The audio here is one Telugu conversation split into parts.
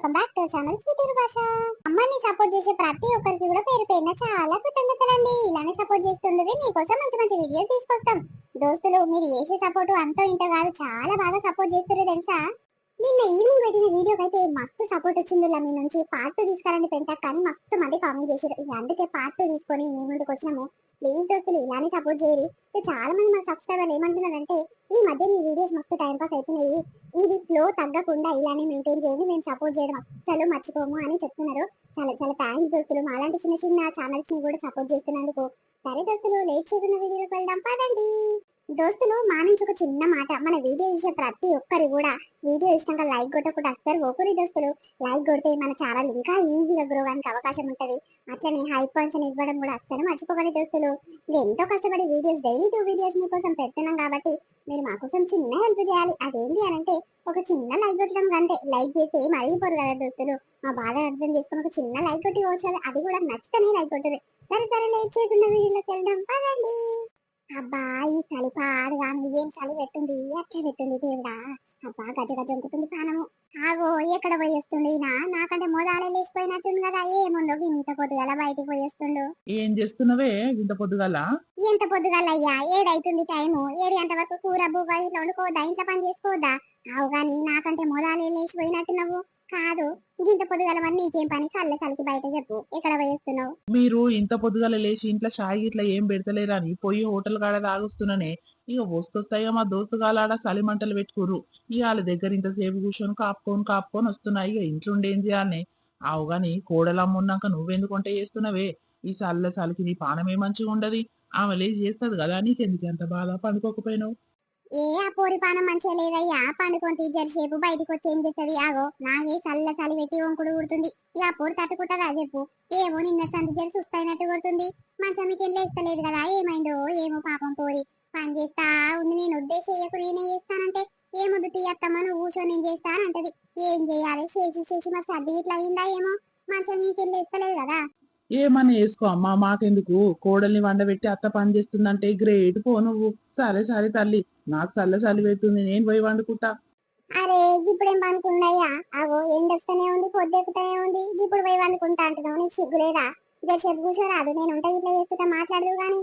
Welcome back to channel Sweety Bhasha. అమ్మల్ని సపోర్ట్ చేసే ప్రతి ఒక్కరికి కూడా పేరు పేరున చాలా కృతజ్ఞతలండి. ఇలానే సపోర్ట్ చేస్తుండేవి మీకోసం మంచి మంచి వీడియోస్ తీసుకొస్తాం. దోస్తులు మీరు చేసే సపోర్ట్ అంతో ఇంత కాదు, చాలా బాగా సపోర్ట్ చేస్తారు తెలుసా. నిన్న ఈవినింగ్ పెట్టిన వీడియోకి అయితే మస్తు సపోర్ట్ వచ్చింది. మీ నుంచి పార్ట్ 2 తీసుకురండి పెంటా, కానీ మస్తు మంది కామెంట్ చేశారు. అందుకే పార్ట్ 2 తీసుకొని మీ ముందుకు వచ్చినాము. ప్లీజ్ దోస్తులు ఇలానే సపోర్ట్ చేయరు. చాలా మంది మన సబ్స్క్రైబర్లు ఏమంటున్నారంటే ఈ మధ్య మీ వీడియోస్ మస్తు టైం పాస్ అవుతున్నాయి, ఇది ఫ్లో తగ్గకుండా ఇలానే మెయింటైన్ చేయండి, మేము సపోర్ట్ చేయడం అసలు మర్చిపోము అని చెప్తున్నారు. చాలా చాలా థ్యాంక్స్ దోస్తులు, మాలాంటి చిన్న చిన్న ఛానల్స్ ని కూడా సపోర్ట్ చేస్తున్నందుకు. సరే దోస్తులు, లేట్ చేయకుండా వీడియోకి వెళ్దాం పదండి. దోస్తులు మా నుంచి ఒక చిన్న మాట, మన వీడియో చూసే ప్రతి ఒక్కరి కూడా వీడియో ఇష్టంగా లైక్ కొట్టకుండా అస్సలు ఓకరి దోస్తులు. లైక్ కొడితే మన ఛానల్ ఇంకా ఈజీగా గ్రో అవడానికి అవకాశం ఉంటది. అట్లనే హై పాయింట్స్ అని ఇవ్వడం కూడా అస్సలు మర్చిపోకండి దోస్తులు. ఎంతో కష్టపడి వీడియోస్ డైలీ 2 వీడియోస్ మీకోసం పెడుతున్నాం కాబట్టి మీరు మా కోసం చిన్న హెల్ప్ చేయాలి. అదేంటి అనంటే ఒక చిన్న లైక్ కొట్టడం కంటే, లైక్ చేస్తే ఏం అడిగిపోరు కదా దోస్తులు. మా బాధ అర్థం చేసుకుని ఒక చిన్న లైక్ కొట్టి వచ్చారు, అది కూడా నచ్చితేనే లైక్ కొట్టరు. సరే సరే, లేట్ చేయకుండా వీడియోలోకి వెళ్దాం పదండి. అబ్బా ఈ చలి పాడుగా ఏం చలి పెట్టింది, అట్లే పెట్టింది దేవుడా. అబ్బా గజ గజ ఉంటుంది ప్రాణము. ఆగో ఎక్కడ పోయేస్తుండే నాకంటే మోదాలే లేచిపోయినట్టుంది కదా. ఏముండో ఇంత పొద్దుగల బయటికి పోయేస్తుండు. ఏం చేస్తున్నావే ఇంత పొద్దుగాల? ఎంత పొద్దుగల అయ్యా, 7 అవుతుంది టైము. 7 గంటల వరకు కూర బువ్వ ఇట్లా వండుకోవద్దా, ఇంట్లో పని చేసుకోవద్దా? అవు గాని నాకంటే మోదాలే లేచిపోయినట్టు నువ్వు. కాదు ఇంత పొద్దుగల మరి నీకేం పని, చల్ల చలికి బయట చెప్పు, ఎక్కడ పోయేస్తున్నావు? మీరు ఇంత పొద్దుగాల లేచి ఇంట్లో షాయి ఇట్లా ఏం పెడతలేరా అని పోయి హోటల్ కాడ తాగుస్తున్నానే. ఇక వస్తొస్తాయిగా మా దోస్తుగాలాడ చలి మంటలు పెట్టుకుర్రు. ఇక వాళ్ళ దగ్గర ఇంతసేపు కూర్చొని కాపుకొని వస్తున్నాయి. ఇక ఇంట్లో ఉండి ఏం చేయాలని. ఆవు గాని కోడలమ్మున్నాక నువ్వెందుకు వంట చేస్తున్నావే? ఈ చలికి నీ పానమే మంచిగా ఉండదు. ఆమె లేచి చేస్తుంది కదా, నీకెందుకు ఎంత బాధ? పండుకోకపోయినావు? ఏ ఆ పోరి పానం మంచిగా లేదయ్యా, పండుకొని జరసేపు బయటకు వచ్చి ఏం చేస్తుంది? ఆగో నాకే చలి పెట్టి వంకుడు కుడుతుంది. ఇక ఆ పోరి తట్టుకుంటుందా చెప్పు? ఏమో నిన్న సంతి జరి సుస్తైనట్టు కొడుతుంది. మంచం మీకేం లేస్తలేదు కదా, ఏమైందో ఏమో పాపం పోరి. పని చేస్తా ఉంది, నేను ఉద్దేశం నేనే చేస్తానంటే ఏముందు తీయత్తమ్మ నువ్వు కూర్చొని నేను చేస్తానంటది. ఏం చేయాలి, చేసి మరి సర్ది ఇట్లా అయిందా ఏమో. మంచం మీకేం లేస్తలేదు కదా. ఏమని వేసుకో అమ్మా, మాకెందుకు? కోడల్ని వండబెట్టి అత్త పని చేస్తుందంటే గ్రేట్ పో నువ్వు. సరే సరే తల్లి, నాకు చలి పెడుతుంది, నేను పోయి వండుకుంటా. అరే ఇప్పుడేం పనుకున్నాయా? అగో ఎండొస్తూనే ఉంది, పొద్దెక్కుతూనే ఉంది, ఇప్పుడు పోయి వండుకుంటా అంటున్నావు. నీకు సిగ్గులేదా? జరసేపు కూర్చోరాదు, నేను ఉంటా ఇట్లా చేస్తుంటా, మాట్లాడదు గాని.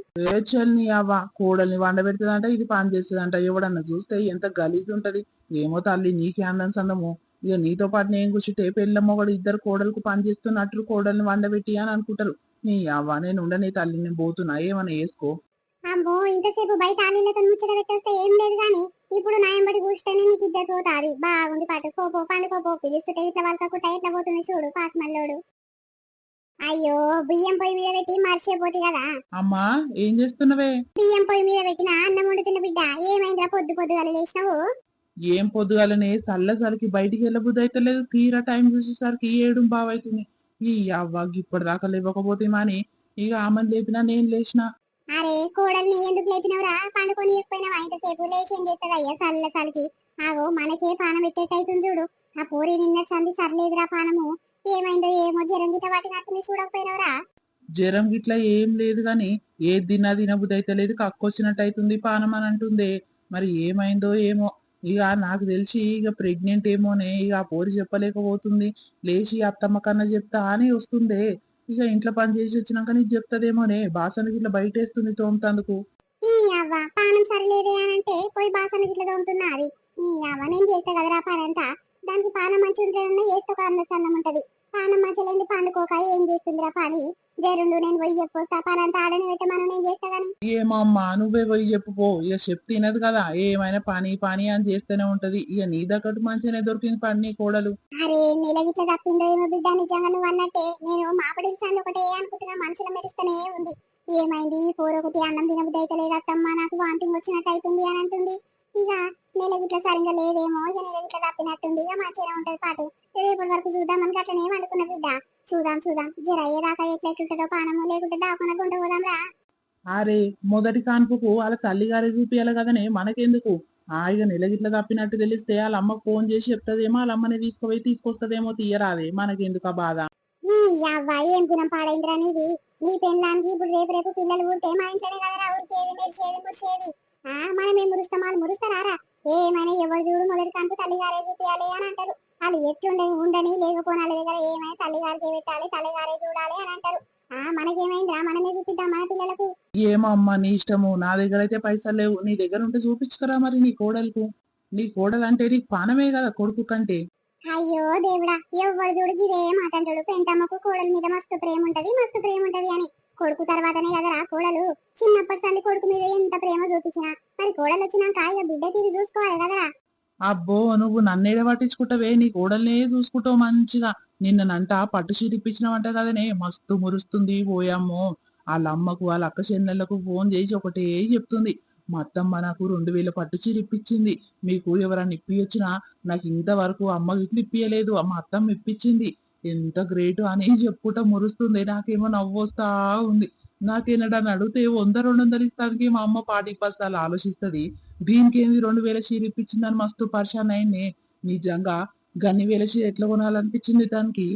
నీ అవ్వ కోడల్ని వండబెడుతుందంట, ఇది పని చేస్తుందంట. ఎవడన్నా చూస్తే ఎంత గలీజ్ ఉంటది. ఏమో తల్లి, నీకే అందం సందము. ఇక నీతో పాటు నేను కూర్చుంటే పెళ్ళమ్మ కూడా ఇద్దరు కోడలకు పని చేస్తున్నట్లు కోడల్ని వండబెట్టి అని అనుకుంటారు. నీ అవ్వ నేను ఉండని తల్లి, నేను పోతున్నా, ఏమన్నా వేసుకో. అమ్మో ఇంతసేపు బయట ఆలీలతో ముచ్చట పెట్టేస్తే ఏం లేదు గాని, ఇప్పుడు నాయంబడి కూర్చుంటేనే నీకు ఇద్దరు పోతాది. బాగుంది పాటు కోపో పండుకోపో, పిలుస్తుంటే ఇట్లా వాళ్ళకుట్ట ఎట్లా పోతుంది చూడు పాస్మల్లోడు. అయ్యో బియ్యం పొయ్యి మీద పెట్టి మర్చిపోతే కదా. అమ్మా ఏం చేస్తున్నావే? బియ్యం పొయ్యి మీద పెట్టిన అన్నం వండుతున్న బిడ్డ, ఏమైందిరా పొద్దుగాల లేచినావు? ఏం పొద్దుగాలనే చలికి బయటికి వెళ్ళబుద్ధి అయితే లేదు. తీరా టైం చూసేసరికి 7 బావైతుంది. ఈ అవ్వ ఇప్పటిదాకా లేవకపోతే మాని ఇక ఆమెను లేపినా నేను లేచిన. అరే కోడల్ని ఎందుకు లేపినవరా? పండుకొని ఎక్కిపోయినావా? ఇంతసేపు లేచి ఏం చేస్తుంది అయ్యా చలికి? ఆగో మనకే పానం పెట్టేటైతుంది చూడు. ఆ పూరి నిన్న సంది సర్లేదురా పానము. ఏమైందో ఏమో, జ్వరం గిట్ట పట్టినట్టు చూడకపోయినవరా? జ్వరం గిట్లా ఏం లేదు గాని ఏది తినబుద్ధి అయితే లేదు, కక్కొచ్చినట్టు అవుతుంది, పానం అని అంటుంది. మరి ఏమైందో ఏమో. ఇక నాకు తెలిసి ఇక ప్రెగ్నెంట్ ఏమోనే. ఇక ఆ పోరి చెప్పలేకపోతుంది. లేచి అత్తమ్మ కన్నా చెప్తా అని వస్తుందే. ఇక ఇంట్లో పని చేసి వచ్చినాక నీకు చెప్తదేమోనే. బాసనకి ఇట్లా బయటేస్తుంది తోముతందుకు. ఈ అవ్వ పానం సరిలేదే అని అంటే పోయి బాసన గిట్ల తోముతున్నది. ఈ అవ్వ నేను చేస్తా కదరా పని అంతా. దానికి పానం మంచి ఉంటుందన్నా చేస్తే ఒక అందం ఉంటది. పానం మంచిలేంది పండుకోక ఏం చేస్తుందిరా పని? జరుండు నేను పోయి చెప్పొస్తా, పని అంతా ఆడని పెట్టమని నేను చేస్తా గాని. ఏమమ్మా నువ్వే పోయి చెప్పుకో. ఇక చెప్తే తినదు కదా, ఏమైనా పని అని చేస్తూనే ఉంటది. ఇక నీ దగ్గర మంచిగానే దొరికింది పని నీ కోడలు. అరే నెల గిట్ల తప్పిందో ఏమో బిడ్డ, నిజంగా నువ్వు అన్నట్టే. నేను మామిడి సార్లు ఒకటే అనుకుంటున్నా, మనసులో మెరుస్తూనే ఉంది. ఏమైంది పోరొకటి అన్నం తినబుద్ధి అయితే లేదత్తమ్మా, నాకు వాంతింగ్ వచ్చినట్టు అవుతుంది అని అంటుంది. ఇక నెల గిట్ల సరిగ్గా లేదేమో, ఇక నెల గిట్ల తప్పినట్టుంది. ఇక మంచిగా ఉంటది పాటు. రేపటి వరకు చూద్దాం మనకి అట్లనే అనుకున్న బిడ్డ. చూద్దాం జర అయ్యేదాకా ఎట్లెట్టుంటదో పానము, లేకుంటే దాకుండా కొంట పోదాం రా. అరే మొదటి కాన్పుకు వాళ్ళ తల్లిగారి చూపియాలి కదనే, మనకెందుకు? ఇక నెలగిట్ల తప్పినట్టు తెలిస్తే వాళ్ళ అమ్మకు ఫోన్ చేసి చెప్తదేమో, వాళ్ళ అమ్మని తీసుకొస్తదేమో, తీయరాదే, మనకెందుకు ఆ బాధ? అవ్వ ఏం గుణం పాడైందిరా నీది. నీ పెళ్ళానికి ఇప్పుడు రేపు పిల్లలు పుడితే మా ఇంట్లోనే కదరా ఊరికేది మెరిసేది మురిసేది. మనం ఏం మురుస్తాం, వాళ్ళు మురుస్తారా? ఏమైనా ఎవరు చూడు మొదటి కాన్పు తల్లిగారే చూపియాలి అని అంటారు. వాళ్ళు ఎట్లుండని ఉండని లేకపోయినా వాళ్ళ దగ్గర ఏమైనా తల్లిగారికి పెట్టాలి తల్లిగారే చూడాలి అని అంటారు. మనకేమైందిరా, మనమే చూపిద్దాం మన పిల్లలకు. ఏమో అమ్మా నీ ఇష్టము, నా దగ్గర అయితే పైసలు లేవు, నీ దగ్గర ఉంటే చూపించుకరా మరి నీ కోడలకు. నీ కోడలు అంటే నీకు పానమే కదా కొడుకు కంటే. అయ్యో దేవుడా, ఎవరు చూడు గిదే మాట్లాడాడు. పెంటమ్మకు కోడల మీద మస్తు ప్రేమ ఉంటది మస్తు ప్రేమ ఉంటది అని. కొడుకు తర్వాతనే కదరా కోడలు. చిన్నప్పటి సంది కొడుకు మీద ఎంత ప్రేమ చూపించినా మరి కోడలు వచ్చినాక ఇక బిడ్డ తీరు చూసుకోవాలి కదరా. అబ్బో నువ్వు నన్నేడ పట్టించుకుంటావే, నీ కోడల్నే చూసుకుంటావు మంచిగా. నిన్ననంట పట్టు చీర ఇప్పించినావంట కదనే, మస్తు మురుస్తుంది పోయామ్మో. వాళ్ళ అమ్మకు వాళ్ళ అక్క చెల్లెళ్లకు ఫోన్ చేసి ఒకటే చెప్తుంది, మా అత్తమ్మ నాకు 2000 పట్టు చీర ఇప్పించింది, మీకు ఎవరన్నా ఇప్పియొచ్చినా, నాకు ఇంతవరకు అమ్మకి ఇట్లు ఇప్పియలేదు, మా అత్తమ్మ ఇప్పించింది, ఎంత గ్రేట్ అని చెప్పుకుంటా మురుస్తుంది. నాకేమో నవ్వొస్తా ఉంది. నాకేనడని అడిగితే 100-200 ఇస్తానికి మా అమ్మ 40 ఆలోచిస్తది. దీనికేంది 2000 చీర ఇప్పించిందని మస్తు పరిశాన్ అయింది. నిజంగా గన్ని వేల చీర ఎట్లా కొనాలనిపించింది దానికి.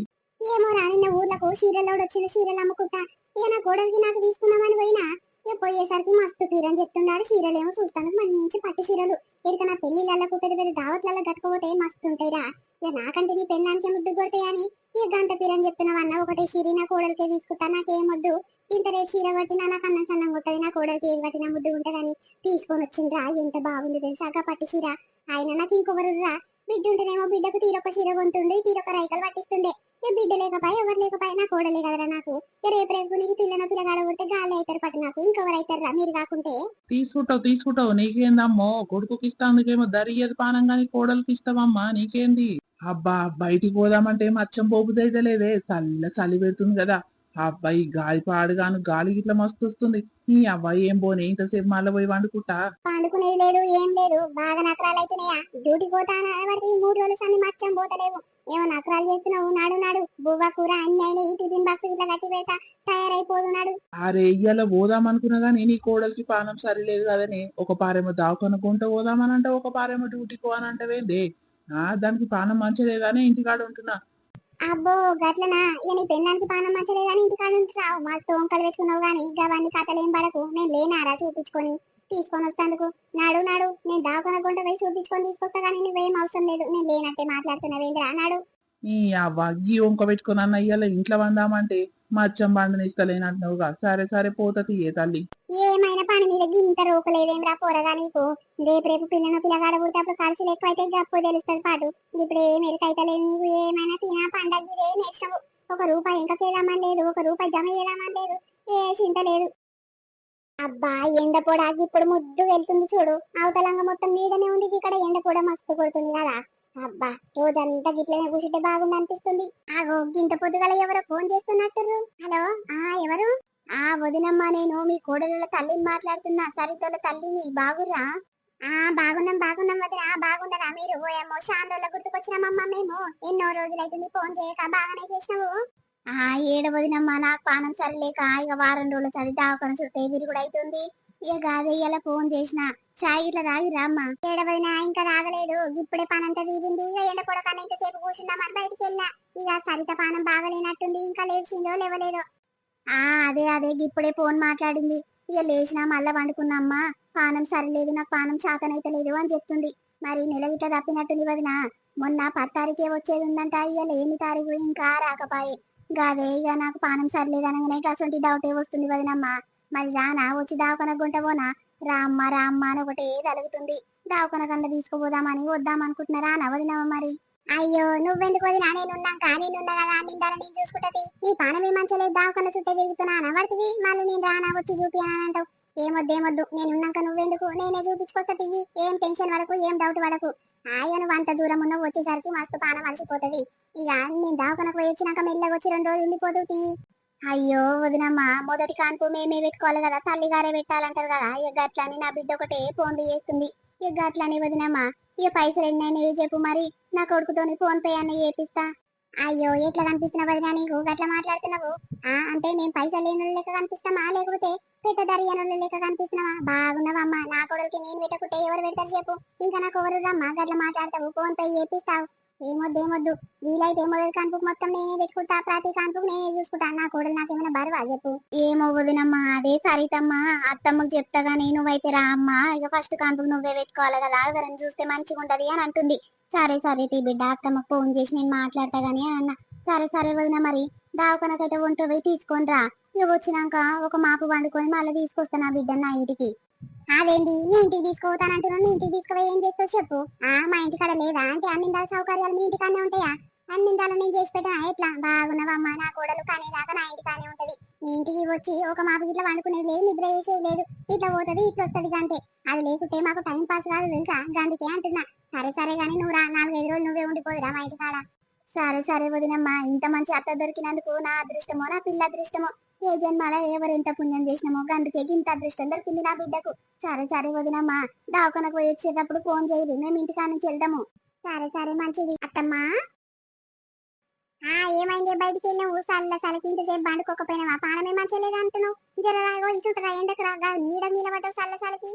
ఏమో రా, నిన్న ఊర్లకు చీరలోడు వచ్చిన చీరలు అమ్ముకుంటా ఇక నా కోడలికి నాకు తీసుకుందామని పోయినా. ఇక పోయేసరికి మస్తు పీరని చెప్తున్నాడు. చీరలేమో చూస్తాను మంచి పట్టు చీరలు. ఇక నా పెళ్లిళ్ళకు పెద్ద పెద్ద దావత్లలో కట్టుకోపోతే మస్తు ఉంటాయిరా. ఇక నాకంటే నీ పెళ్ళానికి ముద్దు కొడతాయని ఇక గంట పీరని చెప్తున్నావన్న ఒకటే చీర నా కోడలికే తీసుకుంటా, నాకేమొద్దు. ఇంత రేటు చీర కట్టినా నాకు అన్నం సన్నం కొట్టది, నా కోడలికి ఏం కట్టినా ముద్దు ఉంటదని తీసుకొని వచ్చిండ్రా. ఎంత బాగుంది తెలుసా ఆ పట్టు చీర. ఆయన నాకు ఇంకొకరు రా, బిడ్డ ఉంటేనేమో బిడ్డకు తీరొక చీర కొంటుండే, తీరొక రైకలు పట్టిస్తుండే. బిడ్డ లేకపోయి ఎవరు లేకపోయి నా కోడలే కదరా నాకు. రేపు రేపు నీకు పిల్లగాడ ఉంటే గాలి అవుతారు పట్టు, నాకు ఇంకెవరు అవుతారా మీరు కాకుంటే. తీసుకుంటావు నీకేందమ్మో, కొడుకుకి ఇస్తాందుకేమో దరియదు పానం గాని కోడలికి ఇస్తావమ్మా నీకేంది. అబ్బా బయటికి పోదామంటే మచ్చం పోబుదైతే లేదే, చలి పెడుతుంది కదా. ఆ అబ్బాయి గాలి పాడుగాను, గాలి ఇట్లా మస్తు వస్తుంది. ఈ అబ్బాయి ఏం పోనీ ఇంతసేపు మళ్ళీ పోయి వండుకుంటా. పండుకునేది లేదు ఏం లేదు, బాగా నకరాలు అవుతున్నాయా. డ్యూటీకి పోతానా వాడికి 3 రోజులు సన్ని మచ్చం పోతలేవు. ఏమో నకరాలు చేస్తున్నావు. నాడు నాడు బువ్వ కూర అన్ని అయినా ఈ టిఫిన్ బాక్స్ ఇట్లా కట్టి పెడతా తయారైపోతున్నాడు. అరే ఇయ్యాల పోదాం అనుకున్నా గానీ నీ కోడలికి పానం సరిలేదు కదని, ఒక పారేమో దావకొనుకుంటూ పోదామనంటే, ఒక పారేమో డ్యూటీకి పోవానంటవేంది. దానికి పానం మంచిలేదని ఇంటికాడ ఉంటున్నా. అబ్బో గట్లనా, ఇక నీ పెళ్ళానికి పానం మంచలేదని ఇంటికాడ ఉంటున్నావు. మా తోంకలు పెట్టుకున్నావు గానీ గవన్నీ కథలేం పడకు. నేను లేనారా చూపించుకొని తీసుకొని వస్తాందుకు. నాడు నాడు నేను దావకొన గుంట పోయి చూపించుకొని తీసుకొస్తా గానీ నువ్వేం అవసరం లేదు. నేను లేనట్టే మాట్లాడుతున్నావేంద్రా నాడు. ఈ అవ్వగ్గి వంక పెట్టుకుని అన్న ఇయ్యాల ఇంట్లో వందామంటే మచ్చం బండనిస్తలేనంటున్నావుగా. సరే సరే పోతది ఏ తల్లి. ఏమైనా పని మీద గింత రోకలేదేంద్రా పోరగా నీకు. రేపు రేపు పిల్లగాడ పుడితే అప్పుడు ఖర్చులు ఎక్కువ అయితే గప్పు తెలుస్తుంది పాటు. ఇప్పుడు ఏం ఎరుకైతే లేదు నీకు. ఏమైనా తినా పండగ ఇదే నేర్చవు. 1 రూపాయి ఇంకా చేద్దామని లేదు, 1 రూపాయి జమ చేద్దామని లేదు, ఏ చింత లేదు. అబ్బా ఎండ పొడ ఇప్పుడు ముద్దు వెళ్తుంది చూడు. అవతలంగా మొత్తం నీడనే ఉంది, ఇక్కడ ఎండ పొడ మస్తు కొడుతుంది కదా. అబ్బా రోజంతా గిట్లనే కూర్చుంటే బాగుంది అనిపిస్తుంది. ఆగో గింత పొద్దుగల ఎవరో ఫోన్ చేస్తున్నట్టు. హలో, ఎవరు? వదినమ్మా, నేను మీ కోడల తల్లిని మాట్లాడుతున్నా, సరితల తల్లిని. బాగురా? బాగున్నాం బాగున్నాం వదిన. బాగున్నారా మీరు? ఓయేమో చాలా రోజుల గుర్తుకొచ్చినామమ్మా మేము. ఎన్నో రోజులైతుంది ఫోన్ చేయక. బాగానే చేసినావు. ఏడ వదినమ్మా, నాకు పానం సరిలేక ఇక వారం రోజులు చదివి దావకొని చుట్టే తిరుగుడు అవుతుంది. ఇక గాదే ఇలా ఫోన్ చేసిన. చాయ్ ఇట్లా తాగిరా అమ్మా? ఏడవదినా ఇంకా తాగలేదు. ఇప్పుడే పనంతా తీరింది. ఇక ఎండ పొడకన్నా ఇంతసేపు కూర్చుందామని బయటికి వెళ్ళా. ఇక సరిత పానం బాగలేనట్టుంది, ఇంకా లేచిందో లేవలేదో. అదే అదే ఇప్పుడే ఫోన్ మాట్లాడింది. ఇక లేచినా మళ్ళా వండుకున్నామ్మా, పానం సరిలేదు, నాకు పానం శాతనైతే లేదు అని చెప్తుంది. మరి నెల గిట్లా తప్పినట్టుంది వదిన. మొన్న 10 తారీఖే వచ్చేది ఉందంట. ఇక లేని తారీఖు ఇంకా రాకపాయే. గాదే ఇక నాకు పానం సరిలేదు అనగానే అసలు డౌటే వస్తుంది వదినమ్మా. మరి రానా, వచ్చి దావకొన గుంట పోనా? రామ్మ రామ్మ అని ఒకటే తలుగుతుంది. దావకొన కండ తీసుకుపోదామని వద్దామనుకుంటున్నారా నా వదినమ్మ మరి. అయ్యో నువ్వెందుకు వదినా, నేనున్నాక నేనున్నా కదా, నిండాల నేను చూసుకుంటది. నీ పానమే మంచలేదు, దావకొన చుట్టే తిరుగుతున్నా అనబడుతుంది. మళ్ళీ నేను రానా వచ్చి చూపియానంటావు. ఏమొద్దు నేనున్నాక నువ్వెందుకు, నేనే చూపించుకొస్తా తియ్యి. ఏం టెన్షన్ పడకు, ఏం డౌట్ పడకు. నువ్వు అంత దూరం ఉన్న వచ్చేసరికి మస్తు పానం మర్చిపోతుంది. ఇక నేను దావకొనకు పోయి వచ్చినాక మెల్లగా వచ్చి 2 రోజులు ఉండిపోతూ తియ్యి. అయ్యో వదినమ్మా, మొదటి కాన్పు మేమే పెట్టుకోవాలి కదా, తల్లిగారే పెట్టాలంటారు కదా. ఇక గట్లని నా బిడ్డ ఒకటే ఫోన్లు చేస్తుంది. ఇక గట్లని వదినమ్మా, ఇక పైసలు ఎన్నైనా చెప్పు, మరి నా కొడుకుతోని ఫోన్ పే అన్న చేపిస్తా. అయ్యో ఎట్లా కనిపిస్తున్నావు వదినా నీకు, గట్లా మాట్లాడుతున్నావు? అంటే మేము పైసలు లేని లెక్క కనిపిస్తామా, లేకపోతే పెట్టదరియని లెక్క కనిపిస్తున్నావా? బాగున్నావమ్మా, నా కొడుకుకి నేను పెట్టకుంటే ఎవరు పెడతారు చెప్పు. ఇంకా నాకు ఎవరు రమ్మా గట్లా మాట్లాడతావు, ఫోన్ పే చేపిస్తావు. ఏమొద్దు వీలైతే మొదటి కాన్పుకు మొత్తం నేనే పెట్టుకుంటా, ప్రతి కాన్పుకు నేనే చూసుకుంటా. నా కోడలు నాకేమైనా బరువా చెప్పు. ఏమో వదినమ్మా, అదే సరితమ్మా అత్తమ్మకు చెప్తాగా, నువ్వైతే రా అమ్మా, ఇక ఫస్ట్ కాన్పుకు నువ్వే పెట్టుకోవాలి కదా, ఎవరైనా చూస్తే మంచిగా ఉంటది అని అంటుంది. సరే సరే తీ బిడ్డ, అత్తమ్మకు ఫోన్ చేసి నేను మాట్లాడతా గానీ అన్న. సరే సరే వదిన, మరి దావకనకైతే ఒంటో పోయి తీసుకొని రా. ఇక వచ్చినాక ఒక మాపు వండుకొని మళ్ళీ తీసుకొస్తాను ఆ బిడ్డ నా ఇంటికి. అదేంటి నీ ఇంటికి తీసుకుపోతానంటున్నావు? నీ ఇంటికి తీసుకుపోయి ఏం చేస్తావు చెప్పు. మా ఇంటికాడ లేదా అంటే అన్నిందాల సౌకర్యాలు మీ ఇంటికానే ఉంటాయా? అన్నిందాల నేను చేసి పెట్టా ఎట్లా? బాగున్నావమ్మ, నా కోడలు కనేదాకా నా ఇంటికానే ఉంటది. నీ ఇంటికి వచ్చి ఒక మాపు ఇట్లా వండుకునేది లేదు, నిద్ర చేసేది లేదు. ఇట్లా పోతది ఇట్లా వస్తుంది గంతే. అది లేకుంటే మాకు టైం పాస్ కాదు తెలుసా, గందుకే అంటున్నా. సరే సరే గానీ నువ్వు రా, 4-5 రోజులు నువ్వే ఉండిపోదురా మా ఇంటికాడ. సరే సరే వదినమ్మా, ఇంత మంచి అత్త దొరికినందుకు నా అదృష్టమో నా పిల్ల అదృష్టమో, ఏ జన్మాల ఎవరెంత పుణ్యం చేసినామో అందుకే ఇంత అదృష్టం దొరికింది నా బిడ్డకు. సరే సరే వదినమ్మా, దావకనకు పోయి వచ్చేటప్పుడు ఫోన్ చేయదు, మేము ఇంటికా నుంచి వెళ్దాము. సరే సరే మంచిది అత్తమ్మా. ఏమైంది బయటికి వెళ్ళావు? సలకి ఇంతసేపు బండుకోకపోయినావా? పానమే మంచిగా లేదా అంటున్నావు? జరరాగో ఇసుంటారా ఎండకు రాగా నీడ నిలబడ్డావు సలకి.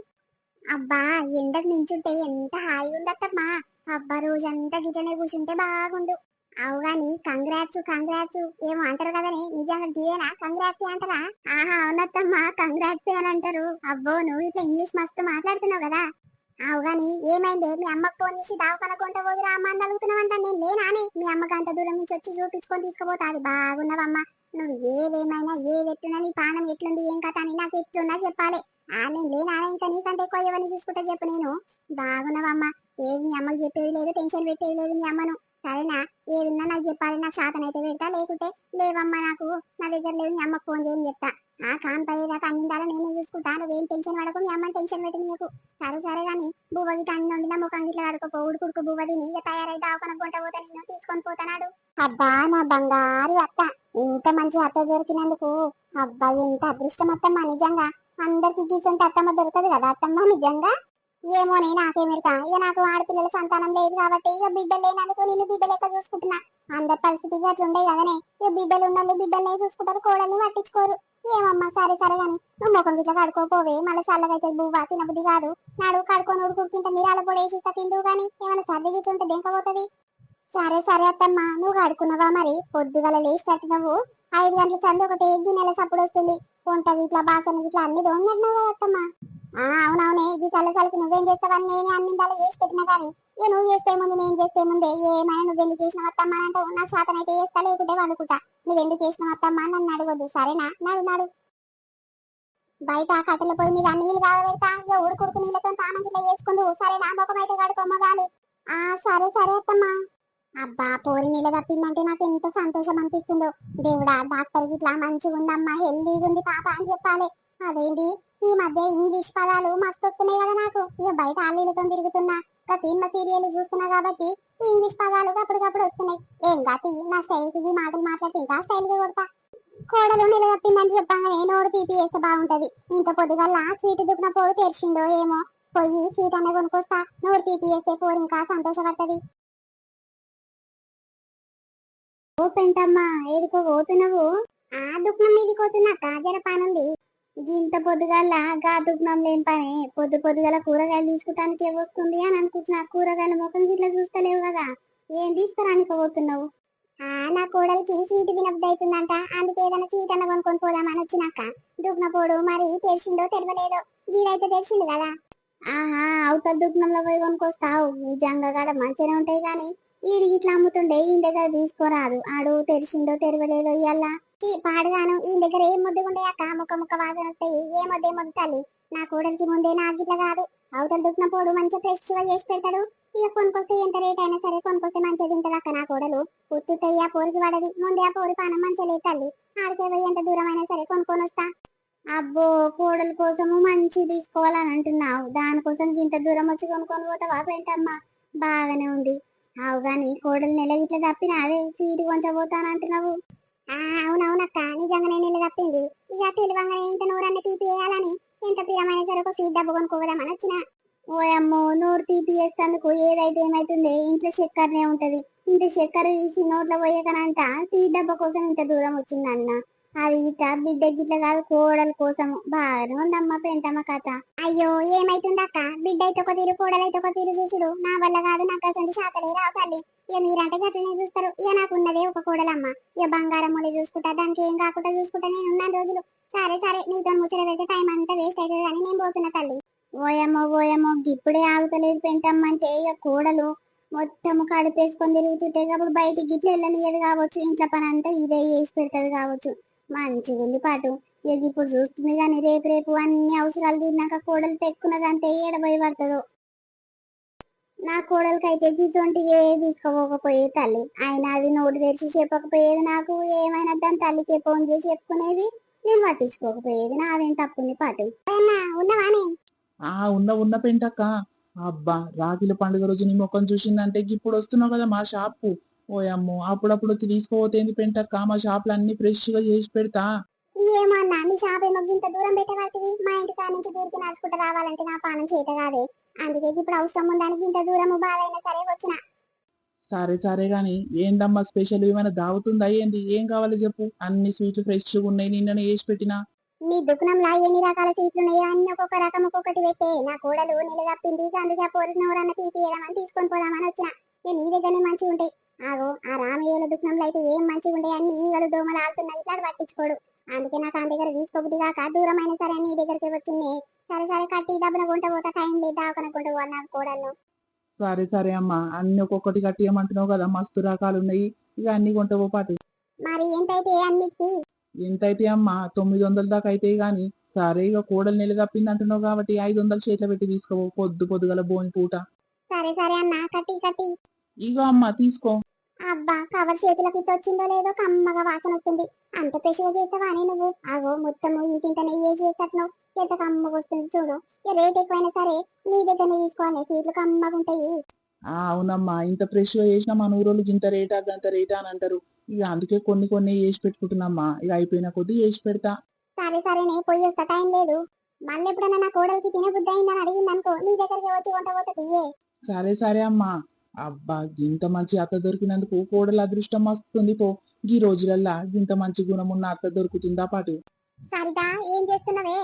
అబ్బా ఎండకు నించుంటే ఎంత హాయిగా ఉందత్తమ్మా. అబ్బా రోజంతా గిటనే కూర్చుంటే బాగుండు. అవు గాని కంగ్రాట్స్ కంగ్రాట్స్ ఏమో అంటారు కదనే, నిజంగా గీదేనా కంగ్రాట్స్ అంటారా? అవునత్తమ్మా కంగ్రాట్స్ అని అంటారు. అబ్బో నువ్వు ఇట్లా ఇంగ్లీష్ మస్తు మాట్లాడుతున్నావు కదా. అవు గాని ఏమైంది? మీ అమ్మకు ఫోన్ చేసి దావకన కొంట పోదురా అమ్మ అని అడుగుతున్నావంట. నేను లేనానే మీ అమ్మకి అంత దూరం నుంచి వచ్చి చూపించుకొని తీసుకుపోతా. అది బాగున్నావమ్మా. నువ్వు ఏదేమైనా ఏ వెట్టునా నీ పానం ఎట్లుంది ఏం కథ అని నాకు ఎట్లున్నా చెప్పాలి. నేను లేనానే, ఇంకా నీకంటే ఎక్కువ ఎవరిని చూసుకుంటా చెప్పు. నేను బాగున్నావమ్మా. ఏది మీ అమ్మకి చెప్పేది లేదు, టెన్షన్ పెట్టేది లేదు మీ అమ్మను. సరేనా? ఏదున్నా నాకు చెప్పాలి, నాకు శాతనైతే పెడతా, లేకుంటే లేవమ్మా నాకు నా దగ్గర లేవు, మీ అమ్మకు ఫోన్ చేయని చెప్తా. కాన్పయ్యేదాకా అన్నిందాలో నేను చూసుకుంటా, నువ్వేం టెన్షన్ పడకు, మీ అమ్మని టెన్షన్ పెట్టి నీకు. సరే సరే గాని బువ్వ గిట్ట అన్ని వండినా ముఖం గిట్ల కడుకోపో, ఉడుకుడుకు బువ్వ తిని ఇక తయారై దావకన గుంట పోతా నిన్ను తీసుకొని పోతానాడు. అబ్బా నా బంగారు అత్త, ఇంత మంచి అత్త దొరికినందుకు అబ్బా ఎంత అదృష్టం అత్తమ్మ నిజంగా. అందరికి గీసంటే అత్తమ్మ దొరకదు కదా అత్తమ్మ నిజంగా. ఏమోనే నాకేమెరక, ఇక నాకు ఆడపిల్లల సంతానం లేదు కాబట్టి ఇక బిడ్డలు లేనందుకు నేను బిడ్డ లెక్క చూసుకుంటున్నా. అందరి పరిస్థితి అట్లుండే కదనే, ఇక బిడ్డలు ఉన్నోళ్ళు బిడ్డలనే చూసుకుంటారు, కోడల్ని పట్టించుకోరు. ఏమమ్మా సరే సరే గాని నువ్వు ముఖం గిట్ల కడుకోపోవే, మళ్ళీ చల్లగైతే బువ్వ తినబుద్ధి కాదు. నాడు కడుకొని ఉడుకుంటే మిరాల పొడి వేసిస్తా తిందువు గాని, ఏమైనా సర్ది గిట్ల ఉంటే దెంకపోతుంది. సరే సరే అత్తమ్మ, నువ్వు కడుకున్నావా మరి? పొద్దుగల లేచినట్టు నువ్వు 5 గంటల చంది ఒకటి గిన్నెల సప్పుడు వస్తుంది. వంట గిట్ల బాసన గిట్ల అన్ని దోమినట్టున్నావు కదా అత్తమ్మ. అవునవునే, ఈ చల్లకి నువ్వేం చేస్తావని నేనే అన్నిందాలు చేసి పెట్టినా కానీ ఇక నువ్వు చేస్తే ముందు నేను చేస్తే ముందే ఏమైనా నువ్వెందుకు చేసినావు అత్తమ్మ అంటే నాకు శాతనైతే చేస్తా, లేకుంటే వండుకుంటా. నువ్వెందుకు చేసినావు అత్తమ్మ నన్ను అడగొద్దు సరేనా? నాడు నాడు బయట కట్టెల పొయ్యి మీద నీళ్ళు కాగబెడతా, ఇక ఉడుకుడుకు నీళ్ళతో తానం గిట్ల చేసుకుందు సరేనా? ముఖం అయితే కడుకోమ్మగాలు. సరే సరే అత్తమ్మ. అబ్బా పోరి నీళ్ళ తప్పిందంటే నాకు ఎంత సంతోషం అనిపిస్తుందో. దేవుడా డాక్టర్ గిట్లా మంచిగా ఉందమ్మా, హెల్దీగా ఉంది పాప అని చెప్పాలి. అదేంటి ఈ మధ్య ఇంగ్లీష్ పదాలు మస్తు వస్తున్నాయి కదా నాకు. ఇక బయట ఆలీలతో తిరుగుతున్నా, ఒక సినిమా సీరియల్ చూస్తున్నా కాబట్టి ఈ ఇంగ్లీష్ పదాలు అప్పటికప్పుడు వస్తున్నాయి. ఏం కాదు నా స్టైల్ కి మాటలు మాట్లాడితే ఇంకా స్టైల్ గా కొడతా. కోడలు నిలదప్పిందని చెప్పగానే నోరు తీపి వేస్తే బాగుంటది. ఇంత పొద్దుగల్లా స్వీట్ దుక్కున పోరు తెరిచిండో ఏమో, పోయి స్వీట్ అన్న కొనుక్కొస్తా. నోరు తీపి వేస్తే పోరు ఇంకా సంతోషపడుతుంది. ఓ పెంటమ్మా ఏడుకో పోతున్నావు? దుఃఖం మీదకి పోతున్నా, జర పనుంది. ఇంత పొద్దుగల్లా గా దుఃఖం లేని పని, పొద్దుగల కూరగాయలు తీసుకుంటానికి వస్తుంది అని అనుకుంటున్నా. కూరగాయల ముఖం గిట్ల చూస్తలేవు కదా, ఏం తీసుకురానికి పోతున్నావు? నా కోడలికి స్వీట్ తినబుద్ధి అవుతుందంట, అందుకే ఏదైనా స్వీట్ అన్న కొనుక్కొని పోదామని వచ్చినాక. దుఃఖపోడు మరి తెరిచిండో తెరవలేదో, గీడైతే తెరిచిండు కదా. అవతల దుఃఖంలో పోయి కొనుక్కొస్తావు, నిజంగా కాడ మంచిగానే ఉంటాయి కానీ ఈడికి ఇట్లా అమ్ముతుండే ఈ దగ్గర తీసుకోరాదు. ఆడు తెరిచిండో తెరవలేదో ఇయ్యాల పాడుగాను. ఈ దగ్గర ఏం ముద్దుగుండే అక్క, ముక్క వాసన వస్తాయి. ఏ ముద్దు తల్లి, నా కోడలికి ముందే నాకు ఇట్లా కాదు. అవతల దుఃఖన పోడు మంచిగా ఫ్రెష్ గా చేసి పెడతాడు. ఇక కొనుక్కొస్తే ఎంత రేట్ అయినా సరే కొనుక్కొస్తే మంచిగా తింటది అక్క నా కోడలు. ఉత్తుతయ్యి ఆ పోరికి పడది, ముందే ఆ పోరి పానం మంచిగా లేదు తల్లి. ఆడికే పోయి ఎంత దూరం అయినా సరే కొనుక్కొని వస్తా. అబ్బో కోడల కోసము మంచి తీసుకోవాలని అంటున్నావు, దానికోసం ఇంత దూరం వచ్చి కొనుక్కొని పోతావా పెంటమ్మా? బాగానే ఉంది. అవు గాని కోడలు నెల ఇట్లా తప్పిన అదే సీటు కొంచెం పోతానంటున్నావు. అవునవునక్క నిజంగానే నెల తప్పింది. ఇక తెలివంగానే ఇంత నూరన్న తీపి వేయాలని ఎంత పిరమైన సరే ఒక సీట్ డబ్బు కొనుక్కోదామని వచ్చిన. ఓయమ్మో నోరు తీపి వేస్తేందుకు ఏదైతే ఏమైతుంది, ఇంట్లో చక్కెరనే ఉంటది. ఇంత చక్కెర తీసి నోట్లో పోయకనంట సీట్ డబ్బా కోసం ఇంత దూరం వచ్చిందన్న. అది ఇట బిడ్డ గిట్ల కాదు, కోడల కోసము. బాగానే ఉందమ్మ పెంటమ్మ కథ. అయ్యో ఏమైతుందక్క, బిడ్డ అయితే ఒక తీరు కోడలైతే ఒక తీరు చూసుడు నా వల్ల కాదు. నాకు అసలు శాతలే రావు తల్లి. ఇక మీరంటే గట్లనే చూస్తారు. ఇక నాకు ఉన్నదే ఒక కోడలమ్మ, ఇక బంగారం ముడి చూసుకుంటా, దానికి ఏం కాకుండా చూసుకుంటా నేను ఉన్న రోజులు. సరే సరే నీతో ముచ్చట పెడితే టైం అంతా వేస్ట్ అవుతుంది కానీ నేను పోతున్నా తల్లి. ఓయమ్మో ఇప్పుడే ఆగుతలేదు పెంటమ్మంటే ఇక కోడలు మొత్తం కడిపేసుకొని తిరుగుతుంటే అప్పుడు బయటికి గిట్ల వెళ్ళనియదు కావచ్చు, ఇంట్లో పని అంతా ఇదే చేసి పెడతది కావచ్చు. మంచిగా ఉంది పాటు. ఇక ఇప్పుడు చూస్తుంది కానీ రేపు రేపు అన్ని అవసరాలు తీరినాక కోడలు పెట్టుకున్నదంటే ఏడబోయి పడుతుందో. నా కోడలికైతే గిసొంటివే తీసుకోపోకపోయేది తల్లి. అయినా అది నోటు తెరిచి చెప్పకపోయేది నాకు. ఏమైనా దాని తల్లికి ఫోన్ చేసి చెప్పుకునేది, నేను పట్టించుకోకపోయేది. నాదేం తప్పుంది పాటు. ఉన్నవానే ఉన్న పెంటక్క. అబ్బా రాఖీల పండుగ రోజు నీ ముఖం చూసిందంటే ఇప్పుడు వస్తున్నావు కదా మా షాప్. ఓయమ్మో అప్పుడప్పుడు వచ్చి తీసుకుపోతే ఏంది పెంటక్క, మా షాపులు అన్ని ఫ్రెష్ గా చేసి పెడతా. ఏమన్నా మీ షాప్ ఏమో ఇంత దూరం పెట్టబడుతుంది. మా ఇంటి కాడ నుంచి దూరికి నడుచుకుంటూ రావాలంటే నా పానం చేత కాదే. అందుకే ఇప్పుడు అవసరం ఉందానికి ఇంత దూరం బాధ అయినా సరే వచ్చిన. సరే సరే గాని ఏందమ్మా స్పెషల్ ఏమైనా దావుతుందా ఏంది? ఏం కావాలి చెప్పు, అన్ని స్వీట్లు ఫ్రెష్ గా ఉన్నాయి, నిన్ననే చేసి పెట్టినా. నీ దుకాణంలో ఎన్ని రకాల సీట్లు ఉన్నాయో అన్ని ఒక్కొక్క రకం ఒక్కొక్కటి పెట్టే. నా కోడలు నిలదప్పింది, అందుకే ఆ పోరిన ఎవరన్నా తీపియదామని తీసుకొని పోదామని వచ్చిన. నేను నీ దగ్గరనే మంచిగా ఉంటాయి. ఆగో ఆ రామయ్యల దుకాణంలో అయితే ఏం మంచిగా ఉంటాయి, అన్ని ఈగలు దోమలు ఆడుతున్నాయి, ఇట్లా పట్టించుకోడు. అందుకే నాకు ఆ దగ్గర తీసుకోబుద్ది కాక దూరం అయినా సరే నీ దగ్గరికి వచ్చింది. సరే సరే కట్టి డబ్బున కొంట పోతా, టైం లేదు దావకన కొంట పో నా కోడలు. సరే సరే అమ్మా, అన్ని ఒక్కొక్కటి కట్టియమంటున్నావు కదా, మస్తు రకాలు ఉన్నాయి. ఇక అన్ని కొంటవో పాటు. మరి ఎంతైతే అన్నిటికి ఎంతైతే అమ్మా 900 దాకా అయితే గాని. సరే ఇక కోడలు నిలదప్పింది అంటున్నావు కాబట్టి 500 చేతిలో పెట్టి తీసుకో, పొద్దుగల బోని పూట. సరే సరే అన్న కట్టి కట్టి. ఇగో అమ్మా తీసుకో. అబ్బా కవర్ చేతులకి వచ్చిందో లేదో కమ్మగా వాసన వస్తుంది. అంత పెషగా చేస్తావానే నువ్వు? ఆగో మొత్తం ఇంత నెయ్యి చేసేటట్లు ఎంత కమ్మగా వస్తుంది చూడు. ఇక రేట్ ఎక్కువైనా సరే నీ దగ్గరనే తీసుకోవాలి, స్వీట్లు కమ్మగా ఉంటాయి. అవునమ్మా, ఇంత ఫ్రెష్ గా చేసినా మన ఊరోళ్ళకి ఇంత రేటా అంత రేటా అని అంటారు. ఇక అందుకే కొన్ని కొన్ని చేసి పెట్టుకుంటున్నామ్మా, ఇక అయిపోయిన కొద్ది చేసి పెడతా. సరే సరేనే పోయి వస్తా, టైం లేదు. మళ్ళీ ఎప్పుడైనా నా కోడలికి తినబుద్ధి అయిందని అడిగింది అనుకో, నీ దగ్గరికి వచ్చి వంట పోతే తీయే. సరే సరే అమ్మా. అబ్బా ఇంత మంచి అత్త దొరికినందుకు కోడల అదృష్టం వస్తుంది పో. ఈ రోజులల్లా ఇంత మంచి గుణం ఉన్న అత్త దొరుకుతుందా పాటు. సరిదా ఏం చేస్తున్నావే?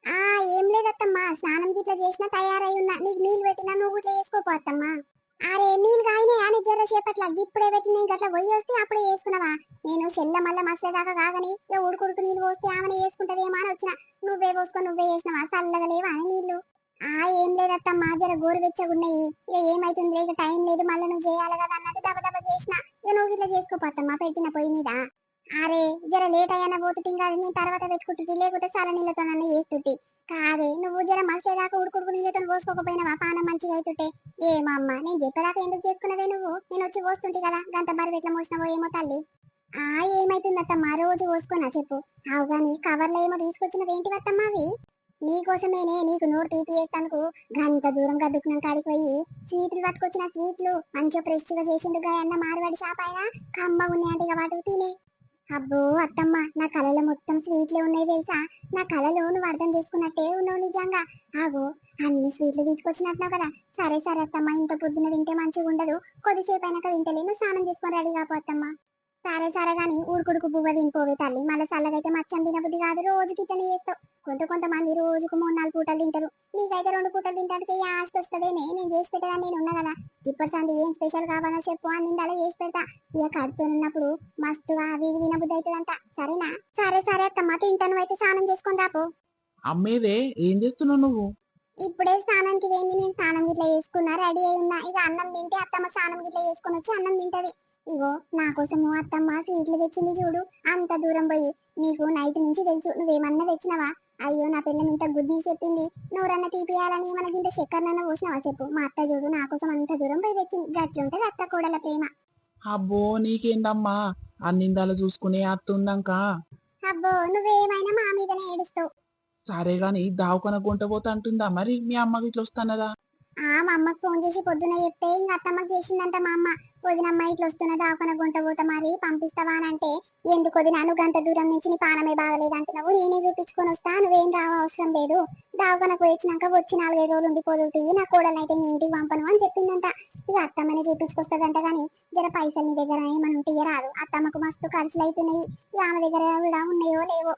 ఆ ఏం లేదత్తమ్మా, స్నానం గిట్లా చేసినా తయారై ఉన్నా. నీకు నీళ్ళు పెట్టినా నువ్వు ఇట్లా చేసుకోపోతమ్మా. అరే నీళ్ళు కాయనే అని జర్ర సేపట్ల ఇప్పుడే పెట్టి నేను గట్లా పోయి వస్తే అప్పుడే వేసుకున్నావా? నేను చెల్ల మళ్ళీ మస్తేదాకా కాగని ఇక ఉడుకుడుకు నీళ్ళు పోస్తే ఆమె వేసుకుంటదేమో అని వచ్చిన. నువ్వే పోసుకొని నువ్వే చేసినావా? చల్లగా లేవా అని నీళ్ళు? ఏం లేదత్తమ్మా, జర గోరువెచ్చగా ఉన్నాయి. ఇక ఏమైతుంది, ఇక టైం లేదు, మళ్ళీ నువ్వు చేయాలి కదా అన్నట్టు దెబ్బ దెబ్బ చేసిన. ఇక నువ్వు ఇట్లా చేసుకోపోతమ్మా పెట్టిన పొయ్యి మీద. అరే జర లేట్ అయ్యాన పోతుంది కాదు, నేను తర్వాత పెట్టుకుంటుంది, లేకపోతే చల్ల నీళ్ళతో నన్ను చేస్తుంటే. కాదే నువ్వు జర మసేదాకా ఉడుకుడుకు నీళ్ళతో పోసుకోకపోయినావా పానం మంచిగా అవుతుంటే. ఏమో అమ్మ, నేను చెప్పేదాకా ఎందుకు చేసుకున్నావే నువ్వు? నేను వచ్చి పోస్తుంటే కదా, గంత బరువు ఎట్లా మోసినావో ఏమో తల్లి. ఏమైతుందత్తమ్మా రోజు పోసుకోనా చెప్పు? అవు గాని కవర్లో ఏమో తీసుకొచ్చినవి ఏంటి వత్తమ్మా అవి? నీకోసమేనే, నీకు నోరు తీపి చేస్తానుకు గంత దూరం గదుకున్నాం కాడికి పోయి స్వీట్లు పట్టుకొచ్చిన. స్వీట్లు మంచిగా ఫ్రెష్ గా చేసిండు అన్న మార్వాడి షాప్ అయినా కమ్మ ఉన్నాయంటే ఇక వాటికి తిని. అబ్బో అత్తమ్మ, నా కళలో మొత్తం స్వీట్లే ఉన్నాయి తెలుసా? నా కళలో నువ్వు అర్థం చేసుకున్నట్టే ఉన్నావు నిజంగా. ఆగో అన్ని స్వీట్లు తీసుకొచ్చినట్టున్నావు కదా. సరే సరే అత్తమ్మ, ఇంత పొద్దున తింటే మంచిగా ఉండదు, కొద్దిసేపు అయినాక తింటలే, నువ్వు స్నానం చేసుకొని రెడీ కాపోత్తమ్మ. సరే సరే గాని ఊరుకుడుకు బువ్వ తినిపోవే తల్లి, మళ్ళీ చల్లగైతే మచ్చం తినబుద్ధి కాదు. రోజుకి ఇట్లనే చేస్తావు. కొంతమంది రోజుకు 3-4 పూటలు తింటారు, నీకైతే 2 పూటలు తింటానికి ఆస్ట్ వస్తుందేమే. నేను చేసి పెట్టేదాన్ని, నేను ఉన్నా కదా. ఇప్పటి సంది ఏం స్పెషల్ కావాలో చెప్పు, అని అలా చేసి పెడతా. ఇక కడుపుతో ఉన్నప్పుడు మస్తుగా అవి ఇవి తినబుద్ధి అవుతుందంట. సరేనా? సరే సరే అత్తమ్మ, తింటాను అయితే స్నానం చేసుకొని రాపో. అమ్మేదే ఏం చేస్తున్నావు నువ్వు? ఇప్పుడే స్నానానికి వేయింది, నేను స్నానం గిట్లా చేసుకున్నా, రెడీ అయి ఉన్నా. ఇక అన్నం తింటే అత్తమ్మ స్నానం గిట్లా చేసుకొని వచ్చి అన్నం తింటది. ఇగో నా కోసము అత్తమ్మ స్వీట్లు తెచ్చింది చూడు, అంత దూరం పోయి. నీకు నైట్ నుంచి తెలుసు, నువ్వేమన్నా తెచ్చినావా? అయ్యో నా పిల్లం ఇంత బుద్ధి చెప్పింది, నూరన్న తీపియాలని మనకి ఇంత చక్కెరనన్నా పోసినావా చెప్పు? మా అత్త చూడు నా కోసం అంత దూరం పోయి తెచ్చింది. గట్లుంటది అత్త కోడల ప్రేమ. అబ్బో నీకేందమ్మా, అన్నిందాలు చూసుకునే అత్తుందాక. అబ్బో నువ్వేమైనా మా మీదనే ఏడుస్తావు. సరే గాని దావకన గుంట పోతా అంటుందా మరి మీ అమ్మకి ఇట్లా వస్తానదా? మా అమ్మకి ఫోన్ చేసి పొద్దున చెప్తే ఇంకా అత్తమ్మకి చేసిందంట మా అమ్మ. వదినమ్మ ఇట్లా వస్తున్న దావకన గుంట పోతా, మరి పంపిస్తావా అని అంటే, ఎందుకు వదిన, నువ్వు గంట దూరం నుంచి నీ పానమే బాగలేదు అంటున్నావు, నేనే చూపించుకొని వస్తా, నువ్వేం రావ అవసరం లేదు, దావకనకు వచ్చినాక వచ్చి 4-5 రోజులు ఉండిపోతుంది, నా కోడలైతే నీ ఇంటికి పంపను అని చెప్పిందంట. ఇక అత్తమ్మనే చూపించుకొస్తుందంట. కానీ జర పైసలు నీ దగ్గర ఏమన్నా ఉంటే రాదు, అత్తమ్మకు మస్తు ఖర్చులు అవుతున్నాయి. ఇక ఆమె దగ్గర కూడా ఉన్నాయో లేవో,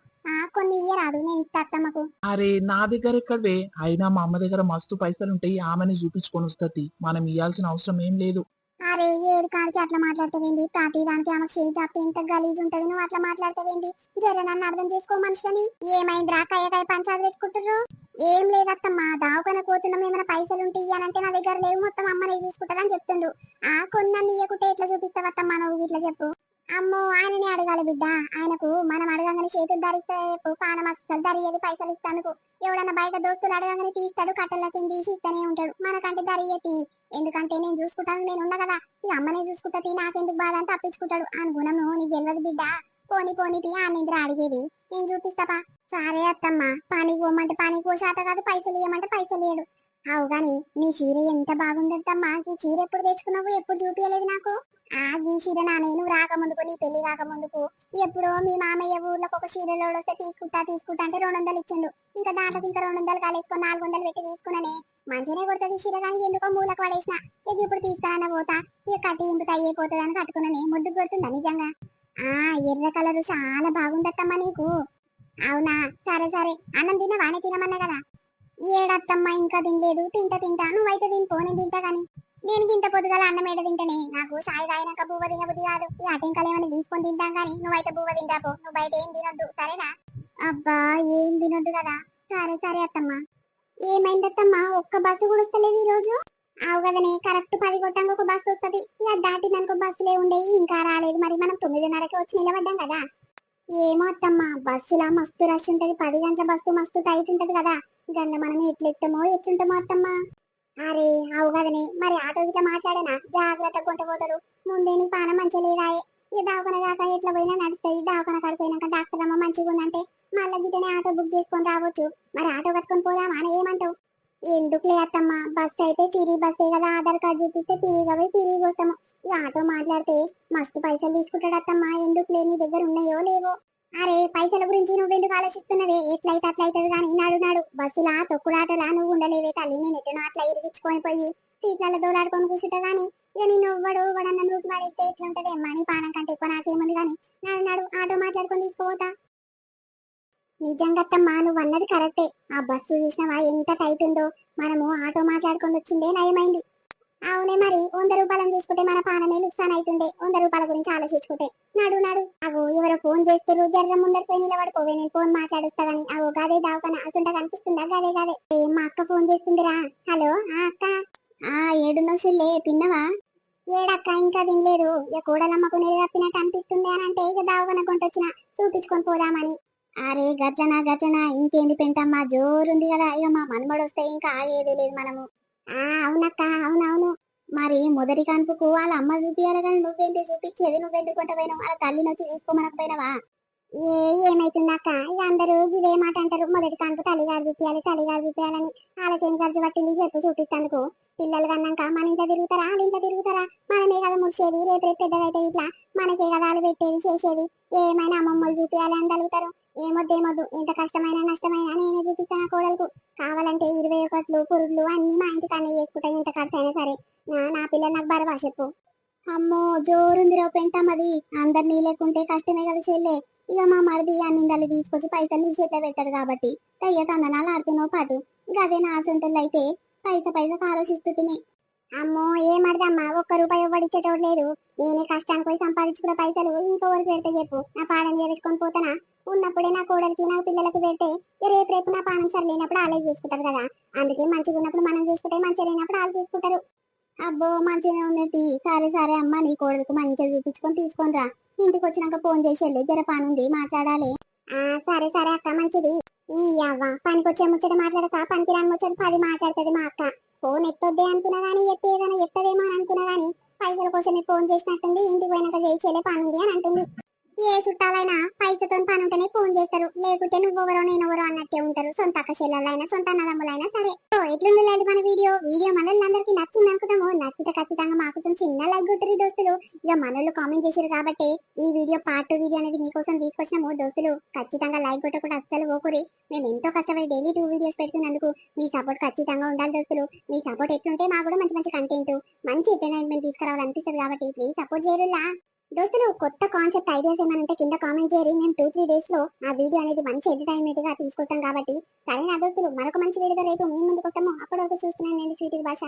కొన్ని ఇయ్యరాదు, నేను ఇస్తా అత్తమ్మకు. అరే నా దగ్గర ఎక్కడవే, అయినా మా అమ్మ దగ్గర మస్తు పైసలు ఉంటాయి, ఆమెని చూపించుకొని వస్తుంది, మనం ఇయ్యాల్సిన అవసరం ఏం లేదు. అరే ఏడు కాడికి అట్లా మాట్లాడతావేంది? ప్రతి దానికి ఆమెకు చేయి చాపితే ఎంత గలీజ్ ఉంటది, నువ్వు అట్లా మాట్లాడతావేంది? జర నన్ను అర్థం చేసుకో మనుషులని. ఏమైందిరా కయ్యకాయ పంచాయతీ పెట్టుకుంటుర్రు? ఏం లేదత్తమ్మా, దావకన పోతున్నాం, ఏమైనా పైసలు ఉంటే ఇయ్యానంటే నా దగ్గర లేవు, మొత్తం అమ్మనే చూసుకుంటాదని చెప్తుండు. ఆ కొన్న ఇయ్యకుంటే ఎట్లా చూపిస్తావత్తమ్మా నువ్వు ఇట్లా చెప్పు. అమ్మో ఆయననే అడగాలి బిడ్డ, ఆయనకు మనం అడగంగానే చేతులు ధరిస్తే పానం అస్సలు ధరియది, పైసలు ఇస్తానుకు. ఎవడన్నా బయట దోస్తులు అడగంగానే తీస్తాడు, కట్టెల కింద తీసి ఇస్తూనే ఉంటాడు, మనకంటే ధరియతి. ఎందుకంటే నేను చూసుకుంటాను, నేను ఉన్నా కదా, ఇక అమ్మనే చూసుకుంటా తీ, నాకెందుకు బాధ అని తప్పించుకుంటాడు. అనుగుణము నీకు తెలియదు బిడ్డ, పోని పోని తీ ఆ నిద్ర అడిగేది, నేను చూపిస్తాపా. సరే అత్తమ్మ, పనికి పోమంటే పనికి పో శాత కాదు, పైసలు ఇవ్వమంటే పైసలు ఇయ్యడు. అవు గాని నీ చీర ఎంత బాగుందత్తమ్మా, ఈ చీర ఎప్పుడు తెచ్చుకున్నావు, ఎప్పుడు చూపించలేదు నాకు. ఈ చీర నా నేను రాకముందుకు, నీ పెళ్లి రాకముందుకు ఎప్పుడో మీ మామయ్య ఊర్లోకి ఒక చీరలో వస్తే తీసుకుంటా అంటే 200 ఇచ్చిండు. ఇంకా దాంట్లోకి ఇంకా 200 కాలేసుకొని 400 పెట్టి తీసుకున్నానే. మంచిగానే కొడుతుంది చీర, కానీ ఎందుకో మూలకు పడేసిన. ఇక ఇప్పుడు తీసుకురాన్న పోతా, ఇక కట్టి ఇంపుతా అయిపోతుంది అని కట్టుకున్నానే. ముద్దు కొడుతుందా నిజంగా? ఎర్ర కలర్ చాలా బాగుందత్తమ్మా నీకు. అవునా, సరే సరే, అన్నం తిన్నా వానే తినమన్నా కదా. ఏడత్తమ్మా ఇంకా తినలేదు, తింటా నువ్వైతే తినిపో, నేను తింటా గాని. నేను ఇంత పొద్దుగాల అన్నం ఏడ తింటనే, నాకు సాయి తాగినాక బువ్వ తినబుద్ధి కాదు. ఈ అటెంకలు ఏమైనా తీసుకొని తింటాం కానీ నువ్వైతే బువ్వ తింటాపో, నువ్వు బయట ఏం తినొద్దు సరేనా. అబ్బా ఏం తినొద్దు కదా. సరే సరే అత్తమ్మా. ఏమైందత్తమ్మా, ఒక్క బస్సు కూడా వస్తలేదు ఈ రోజు? అవు కదనే, కరెక్ట్ 10 కొట్టంగా ఒక బస్సు వస్తుంది, ఇక దాటిందనుకో బస్సులే ఉండేవి, ఇంకా రాలేదు. మరి మనం 9:30కి వచ్చి నిలబడ్డాం కదా. ఏమో అత్తమ్మా, బస్సులా మస్తు రష్ ఉంటది, 10 గంటల బస్సు మస్తు టైట్ ఉంటది కదా, దానిలో మనం ఎట్లెక్తామో ఎట్లుంటామో అత్తమ్మా. అరే అవు కదనే, మరి ఆటో గిట్లా మాట్లాడనా, జాగ్రత్తగా కొంట పోతాడు. ముందే నీ పానం మంచిగా లేదాయే, ఈ దవాఖాన దాకా ఎట్లా పోయినా నడుస్తుంది. దవాఖాన కాడిపోయినాక డాక్టర్ అమ్మ మంచిగా ఉందంటే మళ్ళీ గిట్టనే ఆటో బుక్ చేసుకొని రావచ్చు. మరి ఆటో కట్టుకొని పోదామా అని ఏమంటావు? ఎందుకు లేదమ్మా, బస్సు అయితే ఫ్రీ బస్సే కదా, ఆధార్ కార్డు చూపిస్తే ఫ్రీగా పోయి ఫ్రీగా వస్తాము. ఈ ఆటో మాట్లాడితే మస్తు పైసలు తీసుకుంటాడు అత్తమ్మా, ఎందుకు లేని నీ దగ్గర ఉన్నాయో లేవో. అరే పైసల గురించి నువ్వెందుకు ఆలోచిస్తున్నవే, ఎట్లయితే అట్లయితది కానీ నాడు బస్సులా తొక్కుడాటలా నువ్వు ఉండలేవే తల్లి. నేను ఎటనో అట్లా ఇరిగించుకొని పోయి సీట్లలో దోలాడుకొని కూర్చుంటా గానీ, ఇక నేను ఎవడన్నా నూకి పడేస్తే ఎట్లుంటది అమ్మా, నీ పానం కంటే ఎక్కువ నాకేముంది కానీ. నాడు ఆటో మాట్లాడుకొని తీసుకుపోతా. నిజంగత్తమ్మా నువ్వు అన్నది కరెక్టే, ఆ బస్సు చూసినవా ఎంత టైట్ ఉందో, మనము ఆటో మాట్లాడుకొని వచ్చిందే నయమైంది. అవునే, మరి 100 రూపాయలను చూసుకుంటే మన పానమే లుక్సాన్ అవుతుండే, 100 రూపాయల గురించి ఆలోచించుకుంటే. అగో ఎవరో ఫోన్ చేస్తారు, జర్ర ముందర పోయి నిలబడిపోవే, నేను ఫోన్ మాట్లాడుస్తా గానీ. అగో గదే దావకన అసుంట కనిపిస్తుందా, గదే ఏం మా అక్క ఫోన్ చేస్తుందిరా. హలో అక్క. ఏడున్నో షిల్లే, తిన్నవా? ఏడక్క ఇంకా తినలేదు, ఇక కూడలమ్మకు నీళ్ళు తప్పినట్టు అనిపిస్తుంది అని అంటే ఇక దావకన కొంటొచ్చిన చూపించుకొని పోదామని. అరే గట్లనా ఇంకేంది పెంటమ్మా, జోరుంది కదా, ఇక మా మనమడు వస్తే ఇంకా ఆగేది లేదు మనము. అవునక్క, అవునవును. మరి మొదటి కనుపుకు వాళ్ళ అమ్మ చూపియాలి కానీ నువ్వేంటి చూపించేది, నువ్వెందుకు కొంట పోయినావు, వాళ్ళ తల్లిని వచ్చి తీసుకోమనకపోయినావా? ఏమైతుందక్క, ఇక అందరూ ఇదే మాట అంటారు, మొదటి కనుపు తల్లిగారు చూపియాలని. వాళ్ళకేం ఖర్చు పట్టింది చెప్పు చూపిస్తానుకు. పిల్లలు కన్నాక మన ఇంట్లో తిరుగుతారా, వాళ్ళ ఇంట్లో తిరుగుతారా? మనమే కదా ముడిచేది, రేపు పెద్దగా ఇట్లా మనకే కదా వాళ్ళు పెట్టేది చేసేది. ఏమైనా అమ్మమ్మలు చూపియాలి అని తలుగుతారు. ఏమొద్దు, ఎంత కష్టమైనా నష్టమైనా నేనే చూపిస్తాను కోడలకు. కావాలంటే 21 పురుగులు అన్ని మా ఇంటి కన్నా చేసుకుంటా, ఎంత ఖర్చు అయినా సరే. నా పిల్లలు నాకు బరవా చెప్పు. అమ్మో జోరుందిరో పెంటమ్మది, అందరినీ లేకుంటే కష్టమే కదా చెల్లె. ఇక మా మరిది అన్నిందల్ని తీసుకొచ్చి పైసలు నీ చేతిలో పెట్టారు కాబట్టి తయ్య తందనాలు ఆడుతున్నావు పాటు. గదే నా సొంతలు అయితే పైసకు ఆలోచిస్తుంటే. అమ్మో ఏమడదమ్మా, ఒక్క రూపాయి ఇవ్వడిచ్చేటోడు లేదు. నేనే కష్టానికి పోయి సంపాదించుకున్న పైసలు ఇంకోవరికి పెడితే చెప్పు, నా పాడం చేపించుకొని పోతానా? ఉన్నప్పుడే నా కోడలికి నా పిల్లలకు పెడితే రేపు నా పానం సరిలేనప్పుడు వాళ్ళే చూసుకుంటారు కదా. అందుకే మంచిగా ఉన్నప్పుడు మనం చూసుకుంటే, మంచిగా లేనప్పుడు వాళ్ళు చూసుకుంటారు. అబ్బో మంచిగానే ఉన్నది. సరే అమ్మ, నీ కోడలకు మంచిగా చూపించుకొని తీసుకొని రా. ఇంటికి వచ్చినాక ఫోన్ చేసి వెళ్ళి జర పని ఉంది మాట్లాడాలి. సరే అక్క మంచిది. ఈ అవ్వ పనికొచ్చే ముచ్చట మాట్లాడక పనికి రాని ముచ్చట 10 మాట్లాడుతుంది మా అక్క. ఫోన్ ఎత్తొద్దే అనుకున్నా గానీ ఎత్తదేమో అని అనుకున్నా గానీ పైసల కోసమే ఫోన్ చేసినట్టుంది. ఇంటికి పోయినాక చేసేలే పని ఉంది అని అంటుంది. ఏ చుట్టాలైనా పైసతో పని ఉంటేనే ఫోన్ చేస్తారు, లేకుంటే నువ్వెవరో నేనెవరో అన్నట్టే ఉంటారు. సొంత అక్క చెల్లెలైనా సొంత అన్నదమ్ములైనా సరే. ఎట్లుంది లేదు మన వీడియో మనల్ని నచ్చింది అనుకుంటాము. నచ్చితే ఖచ్చితంగా మాకు చిన్న లైక్ కొట్టరి దోస్తులు. ఇక మనల్ని కామెంట్ చేశారు కాబట్టి ఈ వీడియో పార్ట్ 2 వీడియో అనేది మీకోసం తీసుకొచ్చినాము దోస్తులు. ఖచ్చితంగా లైక్ కొట్టకుండా అస్సలు పోకురి. మేము ఎంతో కష్టపడి డైలీ 2 వీడియోస్ పెడుతున్నందుకు మీ సపోర్ట్ ఖచ్చితంగా ఉండాలి దోస్తులు. మీ సపోర్ట్ ఎట్లుంటే మాకు కూడా మంచి కంటెంట్, మంచి ఎంటర్టైన్మెంట్ తీసుకురావాలనిపిస్తుంది కాబట్టి ప్లీజ్ సపోర్ట్ చేయరులా దోస్తులు. కొత్త కాన్సెప్ట్ ఐడియాస్ ఏమైనా ఉంటే కింద కామెంట్ చేయరు, మేము 2-3 డేస్ లో ఆ వీడియో అనేది మంచి ఎంటర్టైన్మెంట్ గా తీసుకొస్తాం కాబట్టి. సరేనా దోస్తులు, మరొక మంచి వీడియో రేపు మీ ముందుకు వస్తాము. అప్పటి వరకు చూస్తున్నాను నేను స్వీటీ భాష.